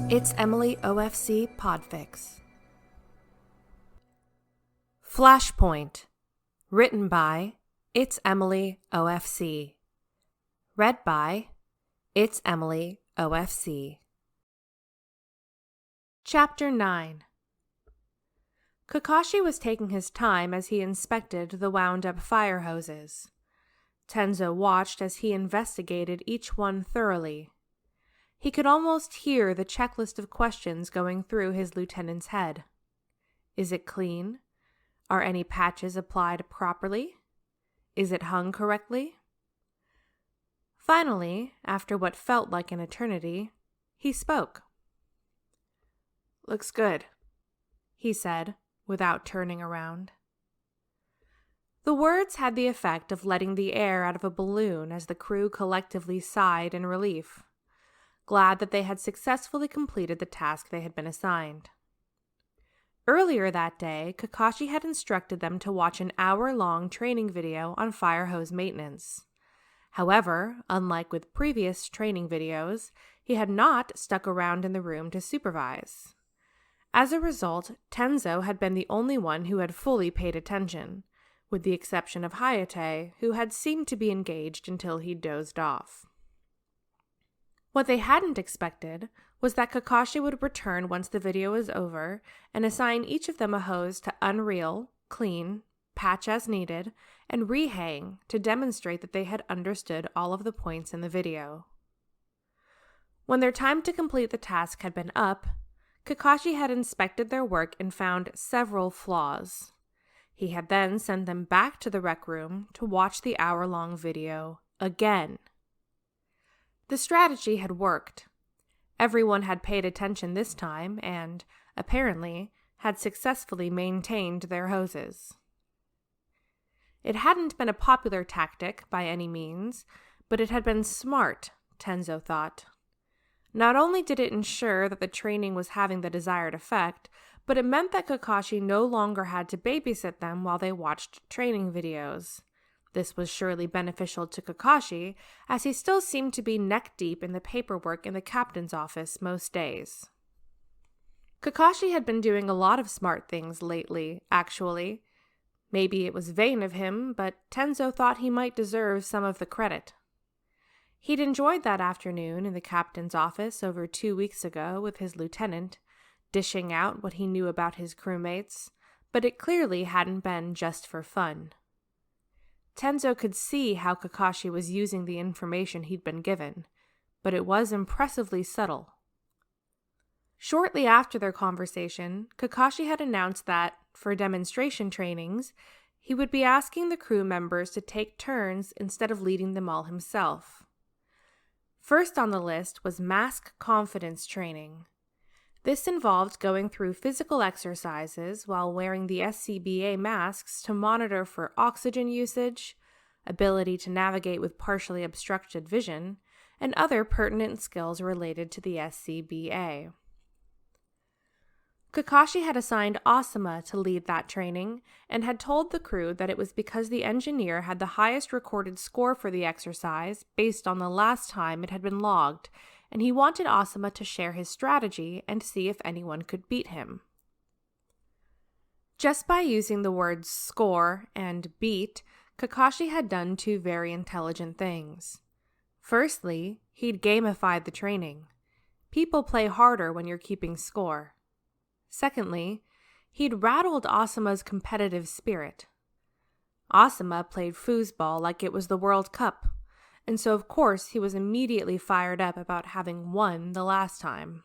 It's Emily OFC Podfix. Flashpoint. Written by It's Emily OFC. Read by It's Emily OFC. Chapter 9. Kakashi was taking his time as he inspected the wound-up fire hoses. Tenzō watched as he investigated each one thoroughly. He could almost hear the checklist of questions going through his lieutenant's head. Is it clean? Are any patches applied properly? Is it hung correctly? Finally, after what felt like an eternity, he spoke. "Looks good," he said, without turning around. The words had the effect of letting the air out of a balloon as the crew collectively sighed in relief, glad that they had successfully completed the task they had been assigned. Earlier that day, Kakashi had instructed them to watch an hour-long training video on fire hose maintenance. However, unlike with previous training videos, he had not stuck around in the room to supervise. As a result, Tenzō had been the only one who had fully paid attention, with the exception of Hayate, who had seemed to be engaged until he dozed off. What they hadn't expected was that Kakashi would return once the video was over and assign each of them a hose to unreel, clean, patch as needed, and rehang to demonstrate that they had understood all of the points in the video. When their time to complete the task had been up, Kakashi had inspected their work and found several flaws. He had then sent them back to the rec room to watch the hour-long video again. The strategy had worked. Everyone had paid attention this time and, apparently, had successfully maintained their hoses. It hadn't been a popular tactic by any means, but it had been smart, Tenzō thought. Not only did it ensure that the training was having the desired effect, but it meant that Kakashi no longer had to babysit them while they watched training videos. This was surely beneficial to Kakashi, as he still seemed to be neck-deep in the paperwork in the captain's office most days. Kakashi had been doing a lot of smart things lately, actually. Maybe it was vain of him, but Tenzō thought he might deserve some of the credit. He'd enjoyed that afternoon in the captain's office over 2 weeks ago with his lieutenant, dishing out what he knew about his crewmates, but it clearly hadn't been just for fun. Tenzō could see how Kakashi was using the information he'd been given, but it was impressively subtle. Shortly after their conversation, Kakashi had announced that, for demonstration trainings, he would be asking the crew members to take turns instead of leading them all himself. First on the list was mask confidence training. This involved going through physical exercises while wearing the SCBA masks to monitor for oxygen usage, ability to navigate with partially obstructed vision, and other pertinent skills related to the SCBA. Kakashi had assigned Asuma to lead that training and had told the crew that it was because the engineer had the highest recorded score for the exercise based on the last time it had been logged, and he wanted Asuma to share his strategy and see if anyone could beat him. Just by using the words score and beat, Kakashi had done two very intelligent things. Firstly, he'd gamified the training. People play harder when you're keeping score. Secondly, he'd rattled Asuma's competitive spirit. Asuma played foosball like it was the World Cup, and so of course he was immediately fired up about having won the last time.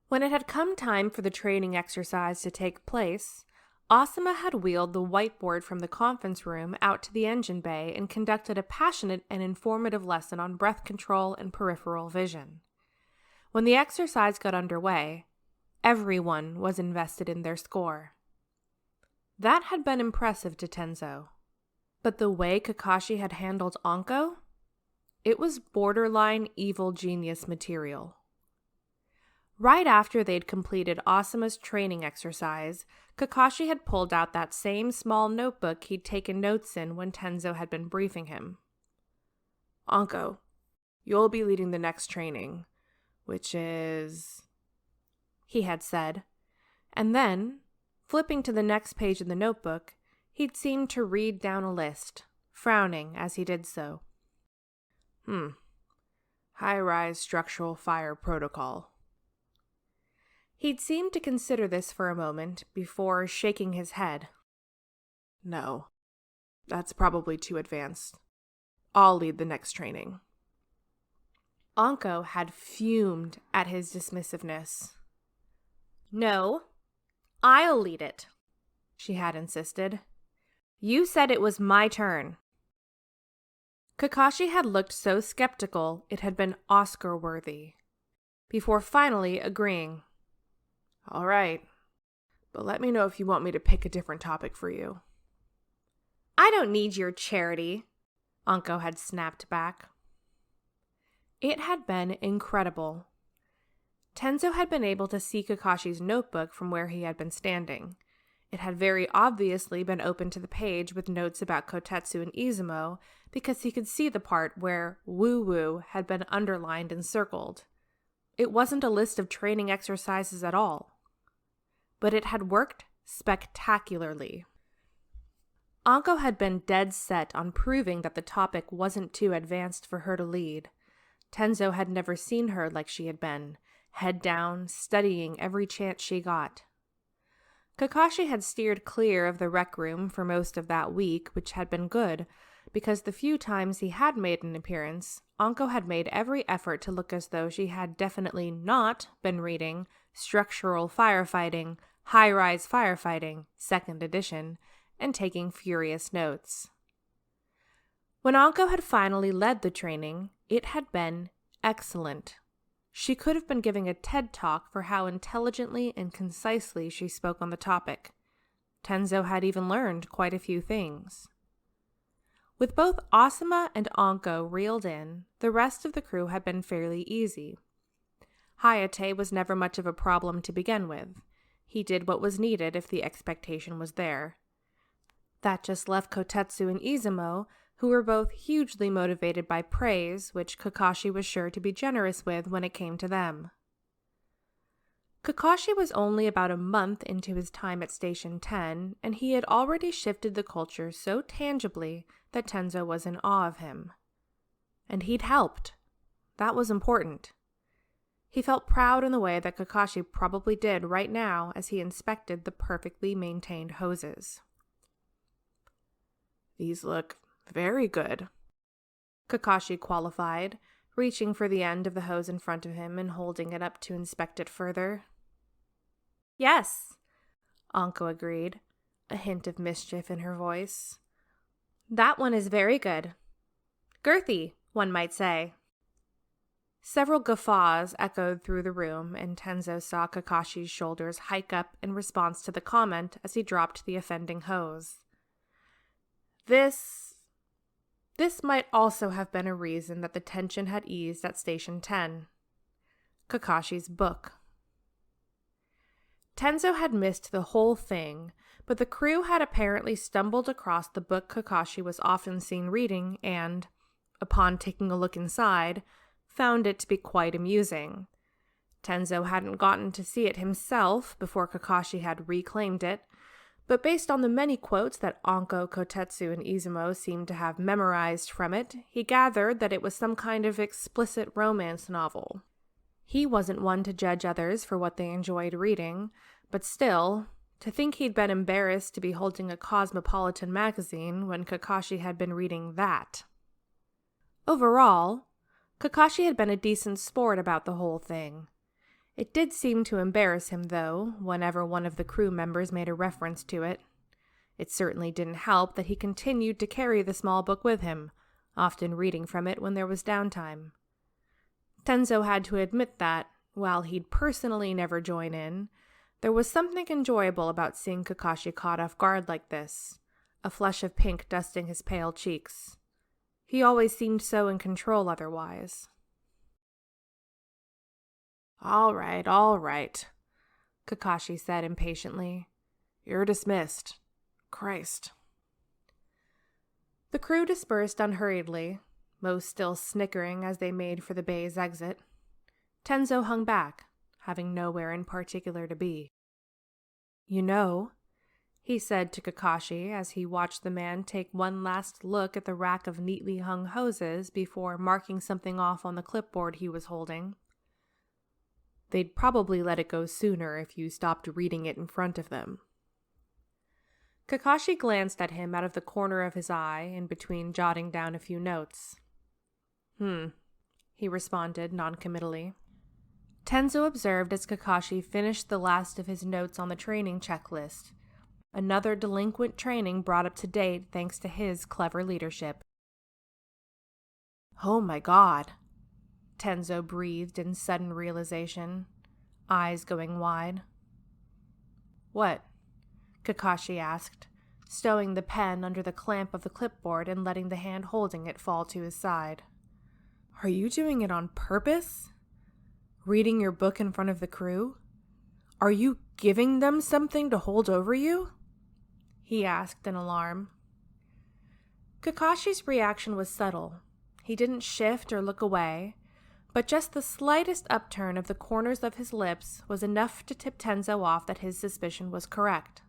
When it had come time for the training exercise to take place, Asuma had wheeled the whiteboard from the conference room out to the engine bay and conducted a passionate and informative lesson on breath control and peripheral vision. When the exercise got underway, everyone was invested in their score. That had been impressive to Tenzō. But the way Kakashi had handled Anko? It was borderline evil genius material. Right after they'd completed Asuma's training exercise, Kakashi had pulled out that same small notebook he'd taken notes in when Tenzō had been briefing him. "Anko, you'll be leading the next training. which is, he had said, and then, flipping to the next page of the notebook, he'd seemed to read down a list, frowning as he did so. High-rise structural fire protocol. He'd seemed to consider this for a moment before shaking his head. No, that's probably too advanced. I'll lead the next training. Anko had fumed at his dismissiveness. No, I'll lead it, she had insisted. You said it was my turn. Kakashi had looked so skeptical it had been Oscar-worthy, before finally agreeing. All right, but let me know if you want me to pick a different topic for you. I don't need your charity, Anko had snapped back. It had been incredible. Tenzō had been able to see Kakashi's notebook from where he had been standing. It had very obviously been open to the page with notes about Kotetsu and Izumo because he could see the part where woo-woo had been underlined and circled. It wasn't a list of training exercises at all. But it had worked spectacularly. Anko had been dead set on proving that the topic wasn't too advanced for her to lead. Tenzō had never seen her like she had been, head down, studying every chance she got. Kakashi had steered clear of the rec room for most of that week, which had been good, because the few times he had made an appearance, Anko had made every effort to look as though she had definitely not been reading Structural Firefighting, High-Rise Firefighting, 2nd edition, and taking furious notes. When Anko had finally led the training, it had been excellent. She could have been giving a TED Talk for how intelligently and concisely she spoke on the topic. Tenzō had even learned quite a few things. With both Asuma and Anko reeled in, the rest of the crew had been fairly easy. Hayate was never much of a problem to begin with. He did what was needed if the expectation was there. That just left Kotetsu and Izumo, who were both hugely motivated by praise, which Kakashi was sure to be generous with when it came to them. Kakashi was only about a month into his time at Station 10, and he had already shifted the culture so tangibly that Tenzō was in awe of him. And he'd helped. That was important. He felt proud in the way that Kakashi probably did right now as he inspected the perfectly maintained hoses. These look very good, Kakashi qualified, reaching for the end of the hose in front of him and holding it up to inspect it further. Yes, Anko agreed, a hint of mischief in her voice. That one is very good. Girthy, one might say. Several guffaws echoed through the room, and Tenzō saw Kakashi's shoulders hike up in response to the comment as he dropped the offending hose. This might also have been a reason that the tension had eased at Station 10. Kakashi's book. Tenzō had missed the whole thing, but the crew had apparently stumbled across the book Kakashi was often seen reading and, upon taking a look inside, found it to be quite amusing. Tenzō hadn't gotten to see it himself before Kakashi had reclaimed it, but based on the many quotes that Anko, Kotetsu, and Izumo seemed to have memorized from it, he gathered that it was some kind of explicit romance novel. He wasn't one to judge others for what they enjoyed reading, but still, to think he'd been embarrassed to be holding a cosmopolitan magazine when Kakashi had been reading that. Overall, Kakashi had been a decent sport about the whole thing. It did seem to embarrass him, though, whenever one of the crew members made a reference to it. It certainly didn't help that he continued to carry the small book with him, often reading from it when there was downtime. Tenzō had to admit that, while he'd personally never join in, there was something enjoyable about seeing Kakashi caught off guard like this, a flush of pink dusting his pale cheeks. He always seemed so in control otherwise. All right, Kakashi said impatiently. You're dismissed. Christ. The crew dispersed unhurriedly, most still snickering as they made for the bay's exit. Tenzō hung back, having nowhere in particular to be. "You know," he said to Kakashi as he watched the man take one last look at the rack of neatly hung hoses before marking something off on the clipboard he was holding. "They'd probably let it go sooner if you stopped reading it in front of them." Kakashi glanced at him out of the corner of his eye in between jotting down a few notes. He responded noncommittally. Tenzō observed as Kakashi finished the last of his notes on the training checklist. Another delinquent training brought up to date thanks to his clever leadership. "Oh my God," Tenzō breathed in sudden realization, eyes going wide. "What?" Kakashi asked, stowing the pen under the clamp of the clipboard and letting the hand holding it fall to his side. "Are you doing it on purpose? Reading your book in front of the crew? Are you giving them something to hold over you?" he asked in alarm. Kakashi's reaction was subtle. He didn't shift or look away, but just the slightest upturn of the corners of his lips was enough to tip Tenzō off that his suspicion was correct.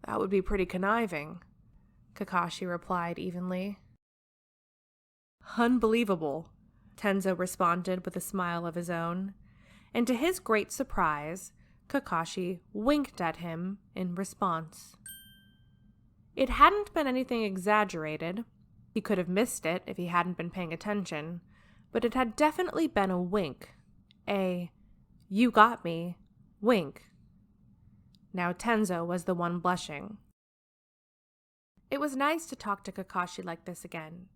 "That would be pretty conniving," Kakashi replied evenly. "Unbelievable," Tenzō responded with a smile of his own, and to his great surprise, Kakashi winked at him in response. It hadn't been anything exaggerated. He could have missed it if he hadn't been paying attention, but it had definitely been a wink. A "you got me" wink. Now Tenzō was the one blushing. It was nice to talk to Kakashi like this again.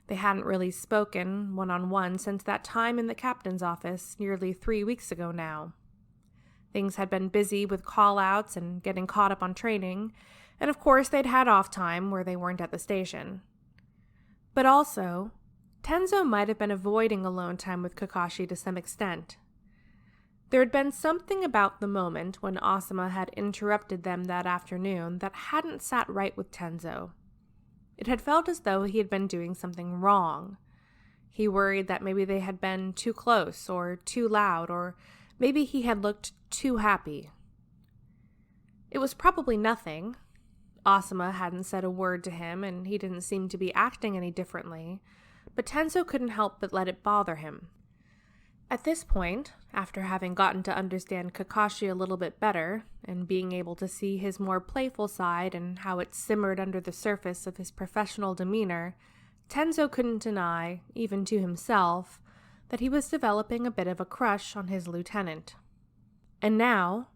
They hadn't really spoken one-on-one since that time in the captain's office nearly 3 weeks ago now. Things had been busy with call-outs and getting caught up on training, and of course they'd had off time where they weren't at the station. But also, Tenzō might have been avoiding alone time with Kakashi to some extent. There had been something about the moment when Asuma had interrupted them that afternoon that hadn't sat right with Tenzō. It had felt as though he had been doing something wrong. He worried that maybe they had been too close or too loud, or maybe he had looked too happy. It was probably nothing. Asuma hadn't said a word to him, and he didn't seem to be acting any differently, but Tenzō couldn't help but let it bother him. At this point, after having gotten to understand Kakashi a little bit better, and being able to see his more playful side and how it simmered under the surface of his professional demeanor, Tenzō couldn't deny, even to himself, that he was developing a bit of a crush on his lieutenant. And now,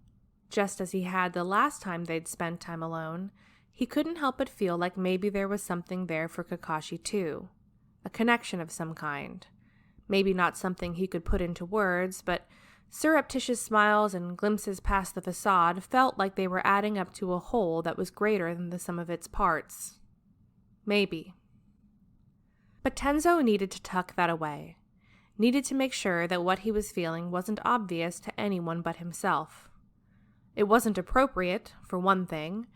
just as he had the last time they'd spent time alone, he couldn't help but feel like maybe there was something there for Kakashi too, a connection of some kind. Maybe not something he could put into words, but surreptitious smiles and glimpses past the facade felt like they were adding up to a whole that was greater than the sum of its parts. Maybe. But Tenzō needed to tuck that away, needed to make sure that what he was feeling wasn't obvious to anyone but himself. It wasn't appropriate, for one thing,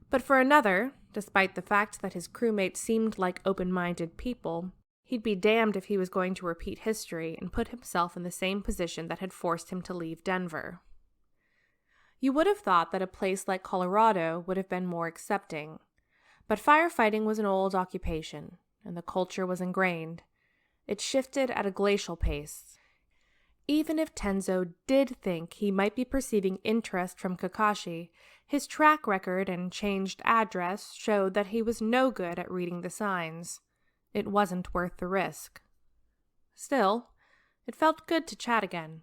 but for another, despite the fact that his crewmates seemed like open-minded people, he'd be damned if he was going to repeat history and put himself in the same position that had forced him to leave Denver. You would have thought that a place like Colorado would have been more accepting, but firefighting was an old occupation, and the culture was ingrained. It shifted at a glacial pace. Even if Tenzō did think he might be perceiving interest from Kakashi, his track record and changed address showed that he was no good at reading the signs. It wasn't worth the risk. Still, it felt good to chat again.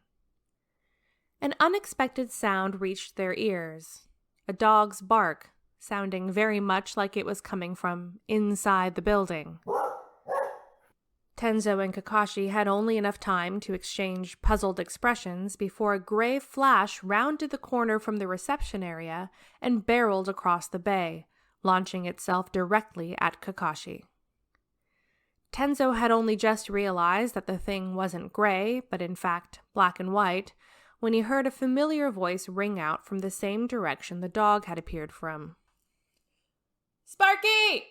An unexpected sound reached their ears, a dog's bark, sounding very much like it was coming from inside the building. Tenzō and Kakashi had only enough time to exchange puzzled expressions before a gray flash rounded the corner from the reception area and barreled across the bay, launching itself directly at Kakashi. Tenzō had only just realized that the thing wasn't gray, but in fact black and white, when he heard a familiar voice ring out from the same direction the dog had appeared from. "Sparky!"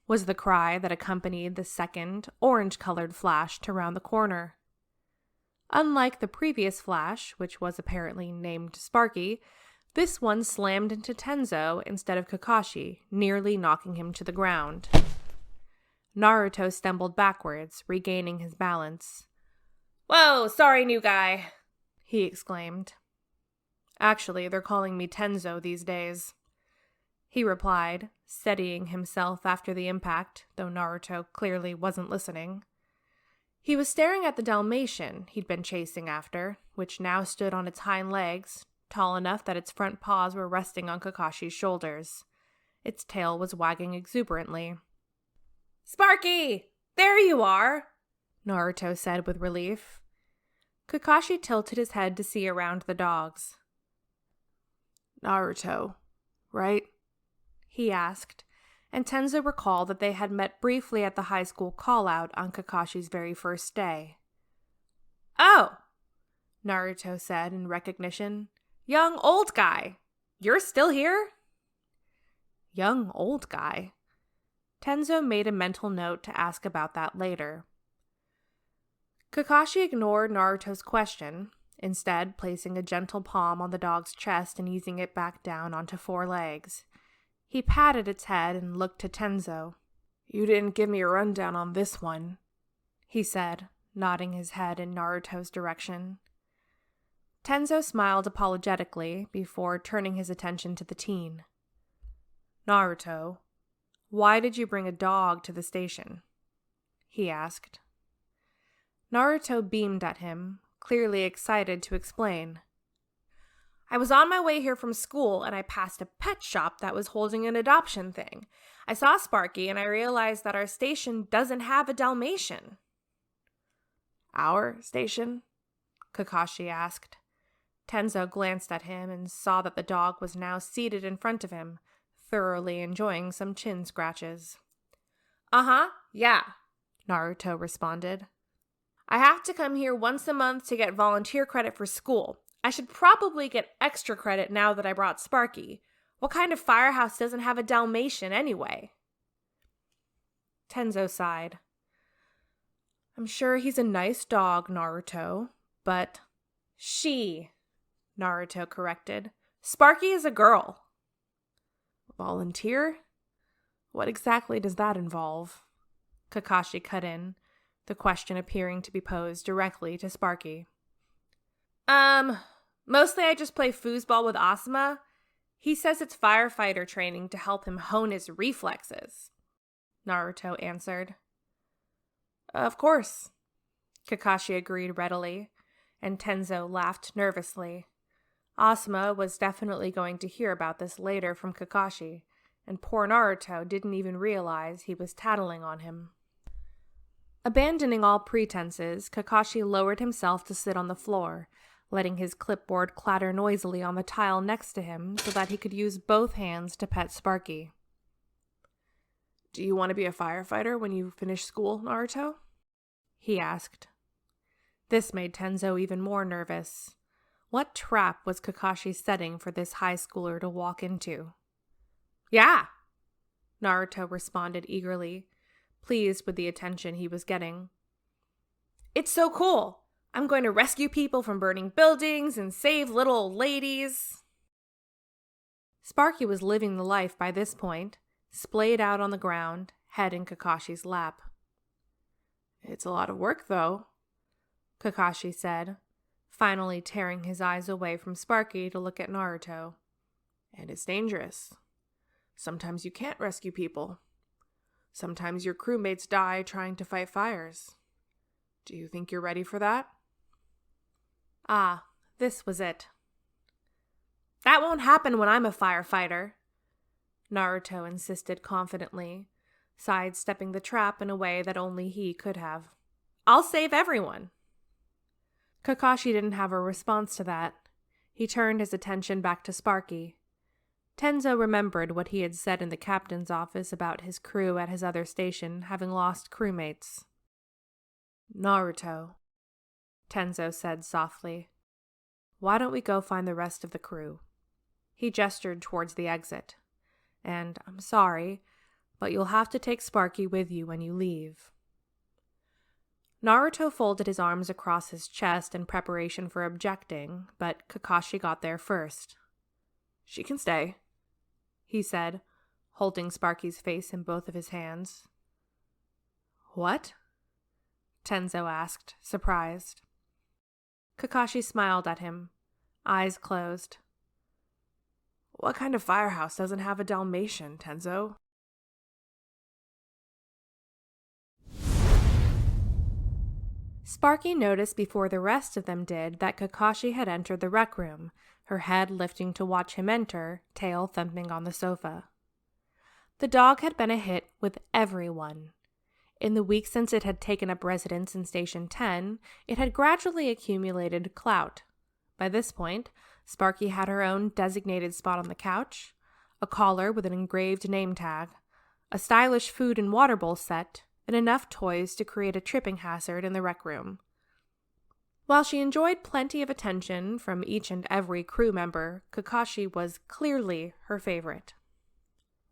was the cry that accompanied the second, orange-colored flash to round the corner. Unlike the previous flash, which was apparently named Sparky, this one slammed into Tenzō instead of Kakashi, nearly knocking him to the ground. Naruto stumbled backwards, regaining his balance. "Whoa, sorry, new guy," he exclaimed. "Actually, they're calling me Tenzō these days," he replied, steadying himself after the impact, though Naruto clearly wasn't listening. He was staring at the Dalmatian he'd been chasing after, which now stood on its hind legs, tall enough that its front paws were resting on Kakashi's shoulders. Its tail was wagging exuberantly. "Sparky! There you are!" Naruto said with relief. Kakashi tilted his head to see around the dogs. "Naruto, right?" he asked, and Tenzō recalled that they had met briefly at the high school call-out on Kakashi's very first day. "Oh!" Naruto said in recognition. "Young old guy! You're still here?" Young old guy? Tenzō made a mental note to ask about that later. Kakashi ignored Naruto's question, instead placing a gentle palm on the dog's chest and easing it back down onto 4 legs. He patted its head and looked to Tenzō. "You didn't give me a rundown on this one," he said, nodding his head in Naruto's direction. Tenzō smiled apologetically before turning his attention to the teen. "Naruto, why did you bring a dog to the station?" he asked. Naruto beamed at him, clearly excited to explain. "I was on my way here from school and I passed a pet shop that was holding an adoption thing. I saw Sparky and I realized that our station doesn't have a Dalmatian." "Our station?" Kakashi asked. Tenzō glanced at him and saw that the dog was now seated in front of him, thoroughly enjoying some chin scratches. "Uh-huh, yeah," Naruto responded. "I have to come here once a month to get volunteer credit for school. I should probably get extra credit now that I brought Sparky. What kind of firehouse doesn't have a Dalmatian anyway?" Tenzō sighed. "I'm sure he's a nice dog, Naruto, but—" "She," Naruto corrected. "Sparky is a girl." "Volunteer? What exactly does that involve?" Kakashi cut in, the question appearing to be posed directly to Sparky. Mostly I just play foosball with Asuma. He says it's firefighter training to help him hone his reflexes," Naruto answered. "Of course," Kakashi agreed readily, and Tenzō laughed nervously. Asuma was definitely going to hear about this later from Kakashi, and poor Naruto didn't even realize he was tattling on him. Abandoning all pretenses, Kakashi lowered himself to sit on the floor, letting his clipboard clatter noisily on the tile next to him so that he could use both hands to pet Sparky. "Do you want to be a firefighter when you finish school, Naruto?" he asked. This made Tenzō even more nervous. What trap was Kakashi setting for this high schooler to walk into? "Yeah," Naruto responded eagerly, pleased with the attention he was getting. "It's so cool. I'm going to rescue people from burning buildings and save little old ladies." Sparky was living the life by this point, splayed out on the ground, head in Kakashi's lap. "It's a lot of work, though," Kakashi said, finally tearing his eyes away from Sparky to look at Naruto. "And it's dangerous. Sometimes you can't rescue people. Sometimes your crewmates die trying to fight fires. Do you think you're ready for that?" Ah, this was it. "That won't happen when I'm a firefighter," Naruto insisted confidently, sidestepping the trap in a way that only he could have. "I'll save everyone." Kakashi didn't have a response to that. He turned his attention back to Sparky. Tenzō remembered what he had said in the captain's office about his crew at his other station having lost crewmates. "Naruto," Tenzō said softly, "why don't we go find the rest of the crew?" He gestured towards the exit. "And I'm sorry, but you'll have to take Sparky with you when you leave." Naruto folded his arms across his chest in preparation for objecting, but Kakashi got there first. "She can stay," he said, holding Sparky's face in both of his hands. "What?" Tenzō asked, surprised. Kakashi smiled at him, eyes closed. "What kind of firehouse doesn't have a Dalmatian, Tenzō?" Sparky noticed before the rest of them did that Kakashi had entered the rec room, her head lifting to watch him enter, tail thumping on the sofa. The dog had been a hit with everyone. In the week since it had taken up residence in Station 10, it had gradually accumulated clout. By this point, Sparky had her own designated spot on the couch, a collar with an engraved name tag, a stylish food and water bowl set, and enough toys to create a tripping hazard in the rec room. While she enjoyed plenty of attention from each and every crew member, Kakashi was clearly her favorite.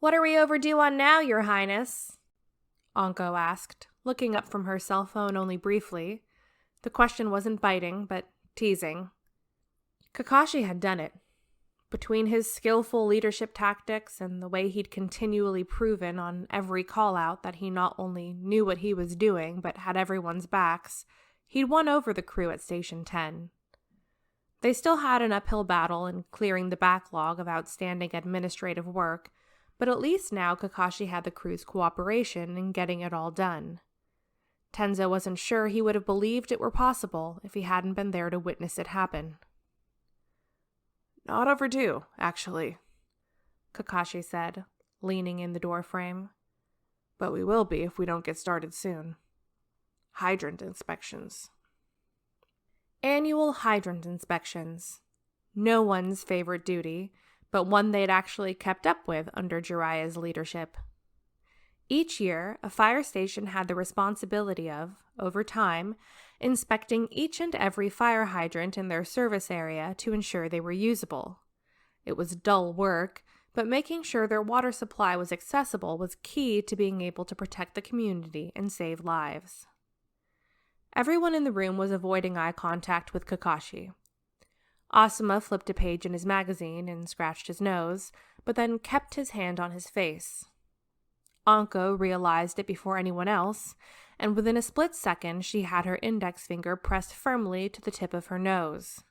"What are we overdue on now, Your Highness?" Anko asked, looking up from her cell phone only briefly. The question wasn't biting, but teasing. Kakashi had done it. Between his skillful leadership tactics and the way he'd continually proven on every call-out that he not only knew what he was doing but had everyone's backs, he'd won over the crew at Station 10. They still had an uphill battle in clearing the backlog of outstanding administrative work, but at least now Kakashi had the crew's cooperation in getting it all done. Tenzō wasn't sure he would have believed it were possible if he hadn't been there to witness it happen. "Not overdue, actually," Kakashi said, leaning in the doorframe. "But we will be if we don't get started soon. Hydrant inspections." Annual hydrant inspections. No one's favorite duty, but one they'd actually kept up with under Jiraiya's leadership. Each year, a fire station had the responsibility of, over time, inspecting each and every fire hydrant in their service area to ensure they were usable. It was dull work, but making sure their water supply was accessible was key to being able to protect the community and save lives. Everyone in the room was avoiding eye contact with Kakashi. Asuma flipped a page in his magazine and scratched his nose, but then kept his hand on his face. Anko realized it before anyone else, and within a split second she had her index finger pressed firmly to the tip of her nose.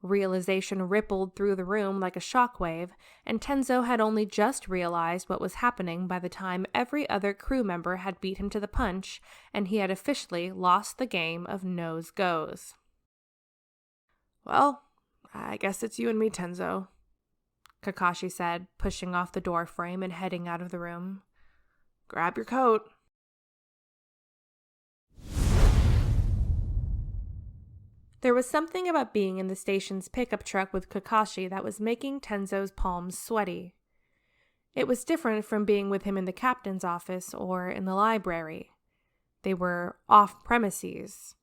Realization rippled through the room like a shockwave, and Tenzō had only just realized what was happening by the time every other crew member had beat him to the punch, and he had officially lost the game of nose goes. "Well, I guess it's you and me, Tenzō," Kakashi said, pushing off the door frame and heading out of the room. "Grab your coat." There was something about being in the station's pickup truck with Kakashi that was making Tenzō's palms sweaty. It was different from being with him in the captain's office or in the library. They were off-premises.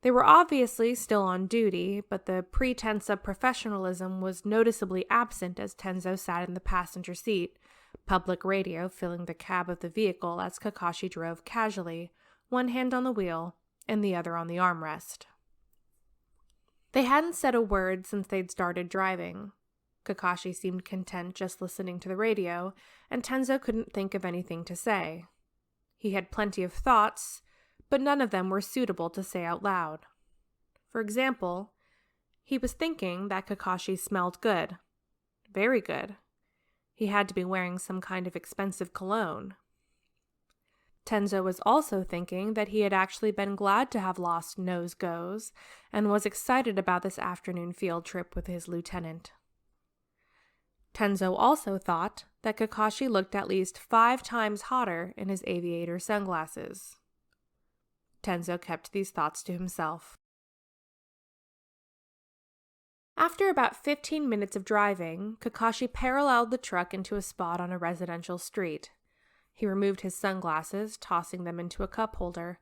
They were obviously still on duty, but the pretense of professionalism was noticeably absent as Tenzō sat in the passenger seat, public radio filling the cab of the vehicle as Kakashi drove casually, one hand on the wheel and the other on the armrest. They hadn't said a word since they'd started driving. Kakashi seemed content just listening to the radio, and Tenzō couldn't think of anything to say. He had plenty of thoughts, but none of them were suitable to say out loud. For example, he was thinking that Kakashi smelled good. Very good. He had to be wearing some kind of expensive cologne. Tenzō was also thinking that he had actually been glad to have lost nose goes and was excited about this afternoon field trip with his lieutenant. Tenzō also thought that Kakashi looked at least 5 times hotter in his aviator sunglasses. Tenzō kept these thoughts to himself. After about 15 minutes of driving, Kakashi paralleled the truck into a spot on a residential street. He removed his sunglasses, tossing them into a cup holder.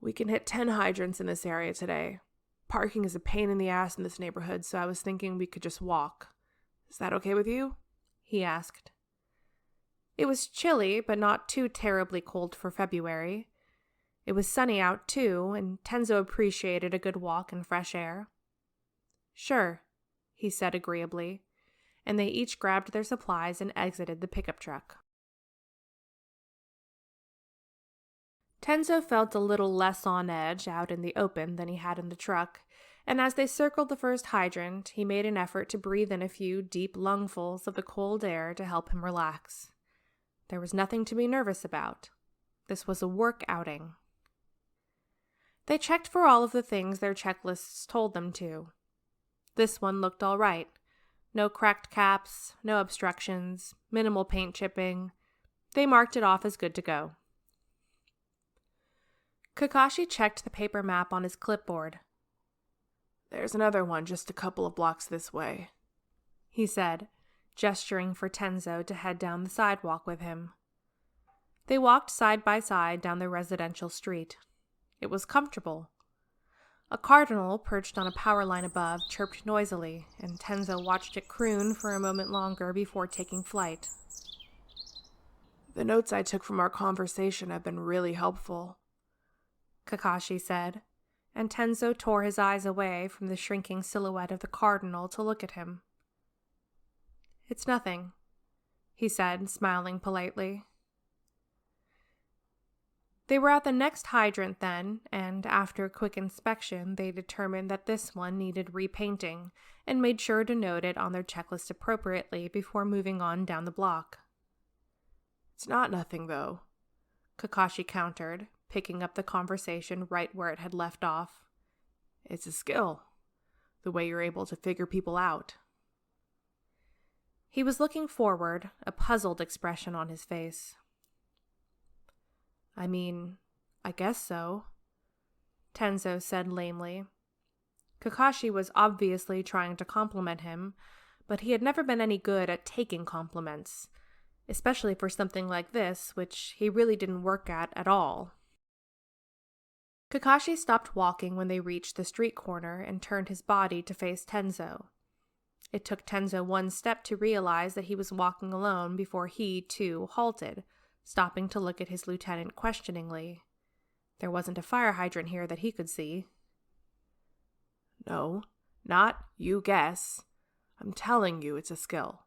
"We can hit 10 hydrants in this area today. Parking is a pain in the ass in this neighborhood, so I was thinking we could just walk. Is that okay with you?" he asked. It was chilly, but not too terribly cold for February. It was sunny out, too, and Tenzō appreciated a good walk in fresh air. "Sure," he said agreeably, and they each grabbed their supplies and exited the pickup truck. Tenzō felt a little less on edge out in the open than he had in the truck, and as they circled the first hydrant, he made an effort to breathe in a few deep lungfuls of the cold air to help him relax. There was nothing to be nervous about. This was a work outing. They checked for all of the things their checklists told them to. This one looked all right. No cracked caps, no obstructions, minimal paint chipping. They marked it off as good to go. Kakashi checked the paper map on his clipboard. "There's another one just a couple of blocks this way," he said, gesturing for Tenzō to head down the sidewalk with him. They walked side by side down the residential street. It was comfortable. A cardinal perched on a power line above chirped noisily, and Tenzō watched it croon for a moment longer before taking flight. "The notes I took from our conversation have been really helpful," Kakashi said, and Tenzō tore his eyes away from the shrinking silhouette of the cardinal to look at him. "It's nothing," he said, smiling politely. They were at the next hydrant then, and after a quick inspection, they determined that this one needed repainting and made sure to note it on their checklist appropriately before moving on down the block. "It's not nothing, though," Kakashi countered, picking up the conversation right where it had left off. "It's a skill, the way you're able to figure people out." He was looking forward, a puzzled expression on his face. "I mean, I guess so," Tenzō said lamely. Kakashi was obviously trying to compliment him, but he had never been any good at taking compliments, especially for something like this, which he really didn't work at all. Kakashi stopped walking when they reached the street corner and turned his body to face Tenzō. It took Tenzō one step to realize that he was walking alone before he, too, halted, stopping to look at his lieutenant questioningly. There wasn't a fire hydrant here that he could see. "No, not you guess. I'm telling you it's a skill.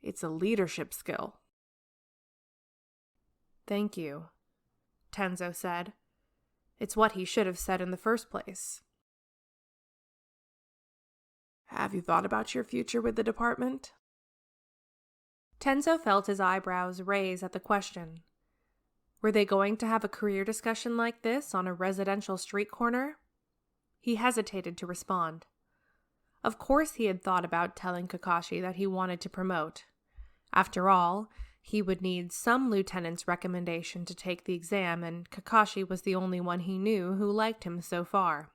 It's a leadership skill." "Thank you," Tenzō said. It's what he should have said in the first place. "Have you thought about your future with the department?" Tenzō felt his eyebrows raise at the question. Were they going to have a career discussion like this on a residential street corner? He hesitated to respond. Of course he had thought about telling Kakashi that he wanted to promote. After all, he would need some lieutenant's recommendation to take the exam, and Kakashi was the only one he knew who liked him so far.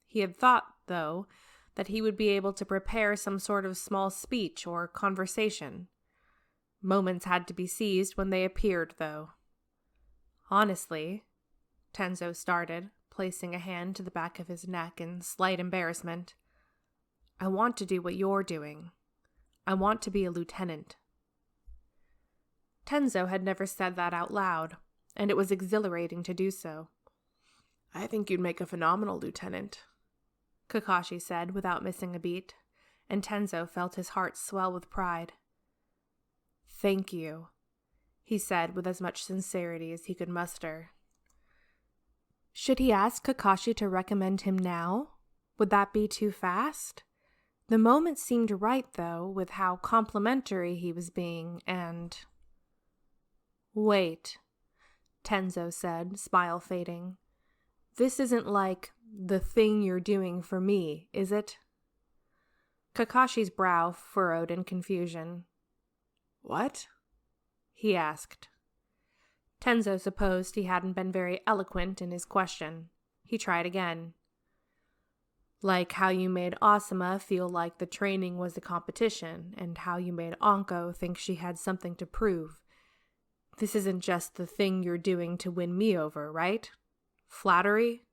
He had thought, though, that he would be able to prepare some sort of small speech or conversation. Moments had to be seized when they appeared, though. "Honestly," Tenzō started, placing a hand to the back of his neck in slight embarrassment, "I want to do what you're doing. I want to be a lieutenant." Tenzō had never said that out loud, and it was exhilarating to do so. "I think you'd make a phenomenal lieutenant," Kakashi said without missing a beat, and Tenzō felt his heart swell with pride. "Thank you," he said with as much sincerity as he could muster. Should he ask Kakashi to recommend him now? Would that be too fast? The moment seemed right, though, with how complimentary he was being, and... "Wait," Tenzō said, smile fading. "This isn't like the thing you're doing for me, is it?" Kakashi's brow furrowed in confusion. "What?" he asked. Tenzō supposed he hadn't been very eloquent in his question. He tried again. "Like how you made Asuma feel like the training was a competition, and how you made Anko think she had something to prove. This isn't just the thing you're doing to win me over, right? Flattery?"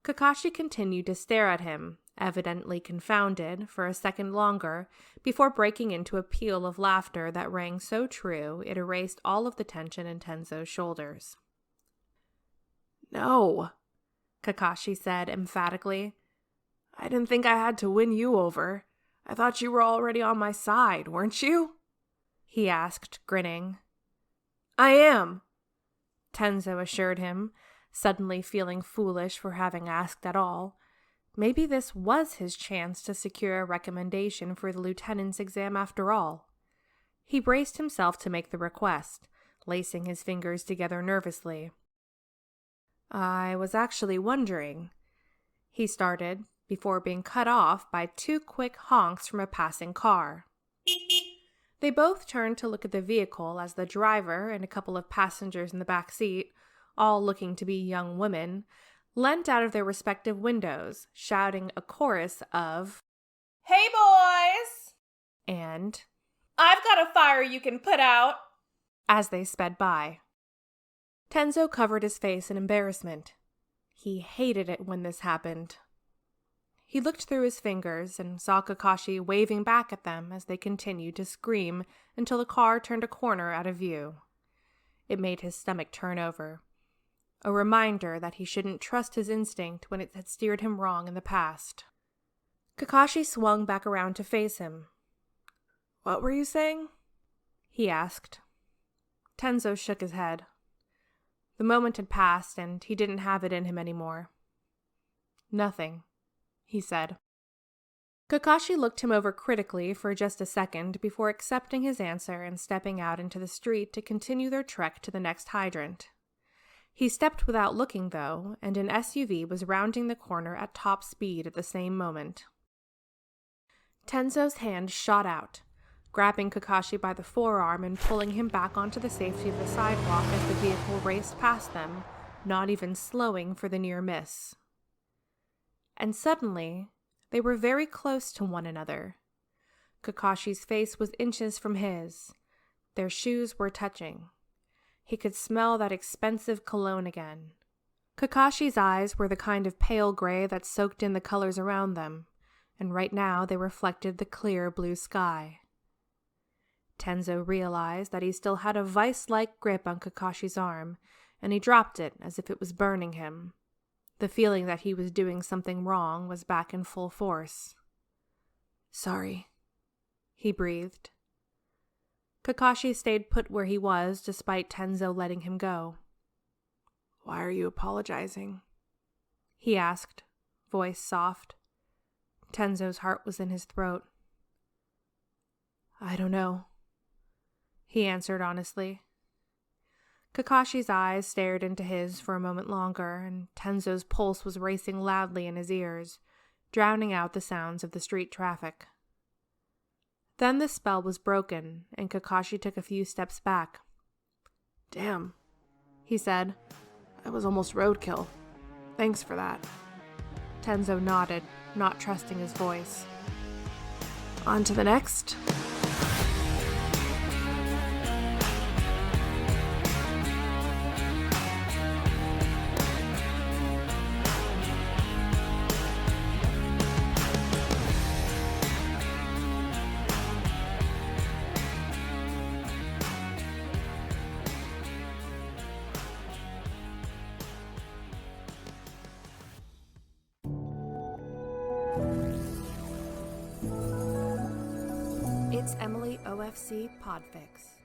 Kakashi continued to stare at him, evidently confounded, for a second longer, before breaking into a peal of laughter that rang so true it erased all of the tension in Tenzō's shoulders. No, Kakashi said emphatically. I didn't think I had to win you over. I thought you were already on my side, weren't you? He asked, grinning. I am, Tenzō assured him, suddenly feeling foolish for having asked at all. Maybe this was his chance to secure a recommendation for the lieutenant's exam after all. He braced himself to make the request, lacing his fingers together nervously. I was actually wondering, he started, before being cut off by 2 quick honks from a passing car. They both turned to look at the vehicle as the driver and a couple of passengers in the back seat, all looking to be young women, leant out of their respective windows, shouting a chorus of, "Hey boys!" and "I've got a fire you can put out!" as they sped by. Tenzō covered his face in embarrassment. He hated it when this happened. He looked through his fingers and saw Kakashi waving back at them as they continued to scream until the car turned a corner out of view. It made his stomach turn over. A reminder that he shouldn't trust his instinct when it had steered him wrong in the past. Kakashi swung back around to face him. What were you saying? He asked. Tenzō shook his head. The moment had passed, and he didn't have it in him anymore. Nothing, he said. Kakashi looked him over critically for just a second before accepting his answer and stepping out into the street to continue their trek to the next hydrant. He stepped without looking, though, and an SUV was rounding the corner at top speed at the same moment. Tenzō's hand shot out, grabbing Kakashi by the forearm and pulling him back onto the safety of the sidewalk as the vehicle raced past them, not even slowing for the near miss. And suddenly, they were very close to one another. Kakashi's face was inches from his. Their shoes were touching. He could smell that expensive cologne again. Kakashi's eyes were the kind of pale gray that soaked in the colors around them, and right now they reflected the clear blue sky. Tenzō realized that he still had a vice-like grip on Kakashi's arm, and he dropped it as if it was burning him. The feeling that he was doing something wrong was back in full force. Sorry, he breathed. Kakashi stayed put where he was despite Tenzō letting him go. Why are you apologizing? He asked, voice soft. Tenzō's heart was in his throat. I don't know, he answered honestly. Kakashi's eyes stared into his for a moment longer, and Tenzō's pulse was racing loudly in his ears, drowning out the sounds of the street traffic. Then the spell was broken, and Kakashi took a few steps back. Damn, he said. That was almost roadkill. Thanks for that. Tenzō nodded, not trusting his voice. On to the next. It's Emily OFC Podfic.